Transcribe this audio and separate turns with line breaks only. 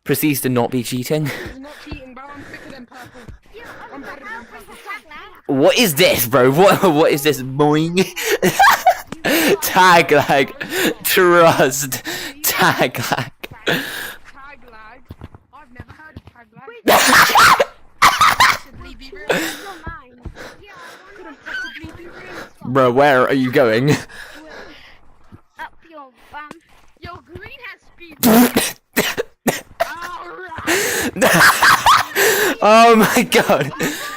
proceeds to not be cheating.
It's not cheating, bro. I'm quicker than purple. I'm better than purple.
What is this, bro? What is this? Boing. Tag lag. Trust. Tag lag.
Tag lag. I've never heard of tag lag. Possibly be real. Couldn't possibly be real.
Bro, where are you going?
Up your bum.
Yo, green has speed. Alright.
Oh my god.